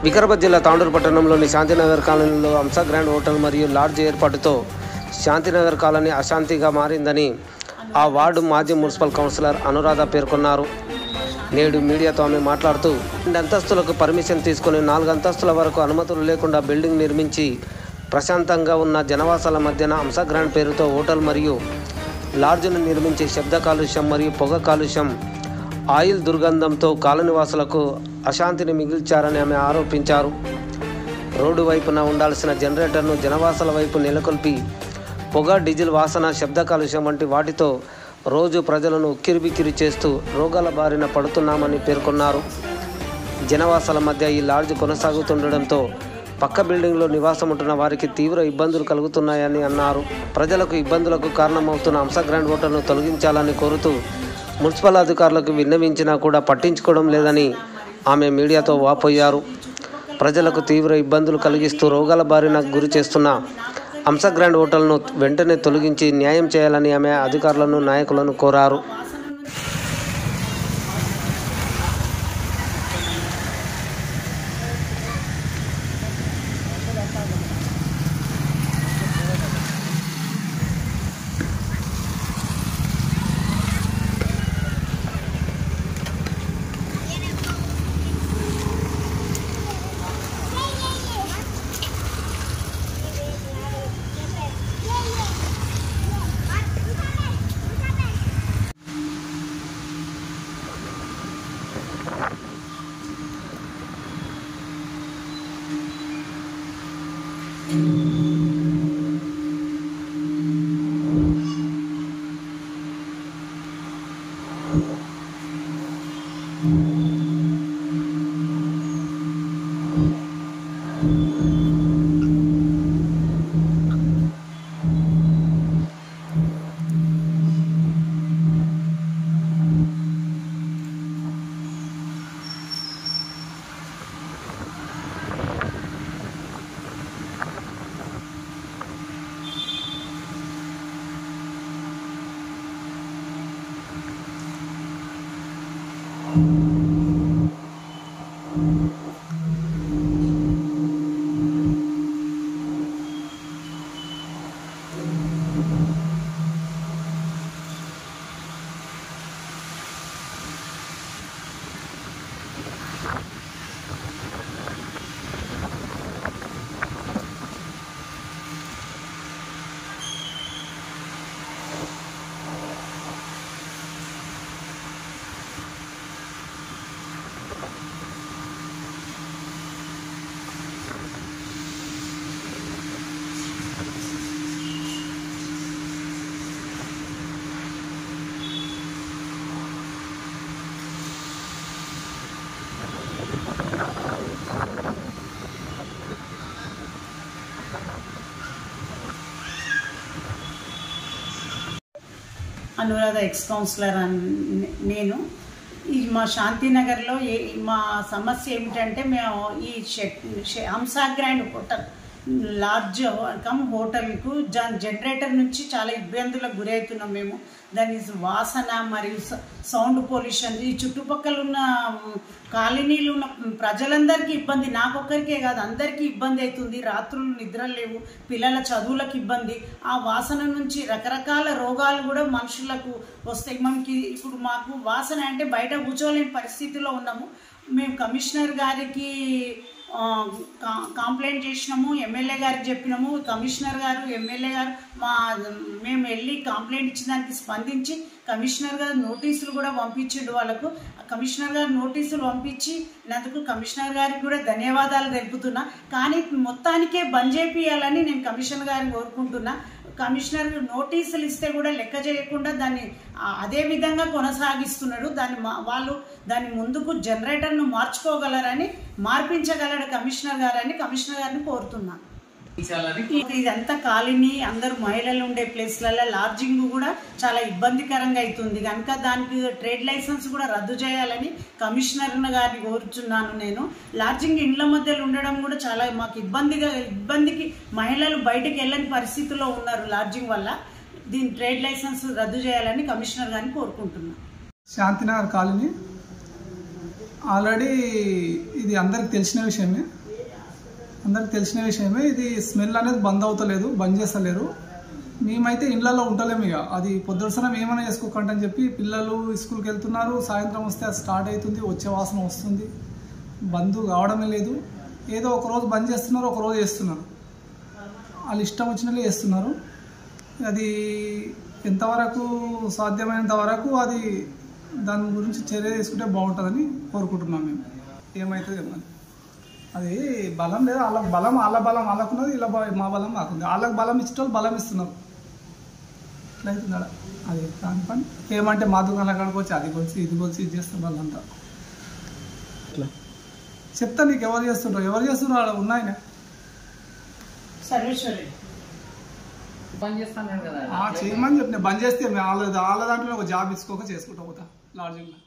వికారాబాద్ జిల్లా తాండూరు పట్టణంలోని శాంతినగర్ కాలనీలో హంస గ్రాండ్ హోటల్ మరియు లాడ్జ్ ఏర్పాటుతో శాంతినగర్ కాలనీ అశాంతిగా మారిందని ఆ వార్డు మాజీ మున్సిపల్ కౌన్సిలర్ అనురాధ పేర్కొన్నారు. నేడు మీడియాతో ఆమె మాట్లాడుతూ 2 అంతస్తులకు పర్మిషన్ తీసుకుని 4 అంతస్తుల వరకు అనుమతులు లేకుండా బిల్డింగ్ నిర్మించి ప్రశాంతంగా ఉన్న జనవాసాల మధ్యన హంస గ్రాండ్ పేరుతో హోటల్ మరియు లాడ్జ్ను నిర్మించి శబ్ద కాలుష్యం మరియు పొగ కాలుష్యం, ఆయిల్ దుర్గంధంతో కాలనీవాసులకు అశాంతిని మిగిల్చారని ఆమె ఆరోపించారు. రోడ్డు వైపున ఉండాల్సిన జనరేటర్ను జనవాసాల వైపు నెలకొల్పి పొగ, డీజిల్ వాసన, శబ్ద కాలుష్యం వంటి వాటితో రోజు ప్రజలను ఉక్కిరిబిక్కిరి చేస్తూ రోగాల బారిన పడుతున్నామని పేర్కొన్నారు. జనవాసాల మధ్య ఈ లాడ్జ్ కొనసాగుతుండడంతో పక్క బిల్డింగ్లో నివాసం ఉంటున్న వారికి తీవ్ర ఇబ్బందులు కలుగుతున్నాయని అన్నారు. ప్రజలకు ఇబ్బందులకు కారణమవుతున్న హంస గ్రాండ్ హోటల్ను తొలగించాలని కోరుతూ మున్సిపల్ అధికారులకు విన్నవించినా కూడా పట్టించుకోవడం లేదని ఆమె మీడియాతో వాపోయారు. ప్రజలకు తీవ్ర ఇబ్బందులు కలిగిస్తూ రోగాల బారిన గురి చేస్తున్న హంస గ్రాండ్ హోటల్ను వెంటనే తొలగించి న్యాయం చేయాలని ఆమె అధికారులను, నాయకులను కోరారు. అనురాధ ఎక్స్ కౌన్సిలర్ నేను ఈ మా శాంతినగర్లో మా సమస్య ఏమిటంటే మేము ఈ హంస గ్రాండ్ హోటల్ లాడ్జ్ కమ్ హోటల్కు జనరేటర్ నుంచి చాలా ఇబ్బందులకు గురవుతున్నాం మేము. దాని వాసన మరియు సౌండ్ పొల్యూషన్ ఈ చుట్టుపక్కల ఉన్న కాలనీలు ఉన్న ప్రజలందరికీ ఇబ్బంది, నాకొక్కరికే కాదు అందరికీ ఇబ్బంది అవుతుంది. రాత్రులు నిద్ర లేవు, పిల్లల చదువులకు ఇబ్బంది. ఆ వాసన నుంచి రకరకాల రోగాలు కూడా మనుషులకు వస్తాయి. ఇప్పుడు మాకు వాసన అంటే బయట కూర్చోలేని పరిస్థితిలో ఉన్నాము. మేము కమిషనర్ గారికి కంప్లైంట్ చేసినాము, ఎమ్మెల్యే గారికి చెప్పినాము. కమిషనర్ గారు, ఎమ్మెల్యే గారు మేము వెళ్ళి కంప్లైంట్ ఇచ్చిన దానికి స్పందించి కమిషనర్ గారు నోటీసులు కూడా పంపించిండు వాళ్ళకు. కమిషనర్ గారు నోటీసులు పంపించినందుకు కమిషనర్ గారికి కూడా ధన్యవాదాలు తెలుపుతున్నా. కానీ మొత్తానికే బంద్ చేపియాలని నేను కమిషనర్ గారిని కోరుకుంటున్నా. కమిషనర్ నోటీసులు ఇస్తే కూడా లెక్క చేయకుండా దాన్ని అదే విధంగా కొనసాగిస్తున్నాడు. వాళ్ళు దాని ముందుకు జనరేటర్ను మార్చుకోగలరని, మార్పించగలడు కమిషనర్ గారిని కోరుతున్నాను. ఇదంతా కాలనీ అందరూ మహిళలు ఉండే ప్లేస్లలో లాడ్జింగ్ కూడా చాలా ఇబ్బందికరంగా అవుతుంది కనుక దానికి ట్రేడ్ లైసెన్స్ కూడా రద్దు చేయాలని కమిషనర్ గారిని కోరుచున్నాను. నేను లాడ్జింగ్ ఇండ్ల మధ్యలో ఉండడం కూడా చాలా మాకు ఇబ్బందికి మహిళలు బయటకు వెళ్ళని పరిస్థితిలో ఉన్నారు లాడ్జింగ్ వల్ల. దీని ట్రేడ్ లైసెన్స్ రద్దు చేయాలని కమిషనర్ గారిని కోరుకుంటున్నాను. శాంతినగర్ కాలనీ ఆల్రెడీ ఇది అందరికి తెలిసిన విషయమే. అందరికి తెలిసిన విషయమే. ఇది స్మెల్ అనేది బంద్ అవుతలేదు, బంద్ చేస్తలేరు. మేమైతే ఇళ్లలో ఉండలేము. ఇక అది పొద్దుసనం ఏమైనా చేసుకోకండి అని చెప్పి పిల్లలు స్కూల్కి వెళ్తున్నారు. సాయంత్రం వస్తే అది స్టార్ట్ అవుతుంది, వచ్చే వాసన వస్తుంది. బంద్ కావడమే లేదు. ఏదో ఒక రోజు బంద్ చేస్తున్నారు, ఒక రోజు చేస్తున్నారు. వాళ్ళు ఇష్టం వచ్చినట్లు చేస్తున్నారు. అది ఎంతవరకు సాధ్యమైనంత వరకు అది దాని గురించి చర్య తీసుకుంటే బాగుంటుందని కోరుకుంటున్నాం. మేము ఏమవుతుంది ఏమని అది బలం లేదు. వాళ్ళకి బలం వాళ్ళ బలం వాళ్ళకున్నది, ఇలా మా బలం మాకుంది. వాళ్ళకి బలం ఇచ్చేటోళ్ళు బలం ఇస్తున్నారు. ఇట్లా అవుతుందా అది దాని పని. ఏమంటే మా దుకాణాల కాడికి వచ్చి అది కొలిసి ఇది కొలిసి ఇది చేస్తున్నారు వాళ్ళంతా. చెప్తా నీకు ఎవరు చేస్తున్నారు అలా ఉన్నాయన సర్వేశ్వరి చేయమని చెప్పిన బంద్ చేస్తే వాళ్ళ దాంట్లో ఒక జాబ్ ఇచ్చుకోక చేసుకుంటా పోతా లాడ్జింగ్లో.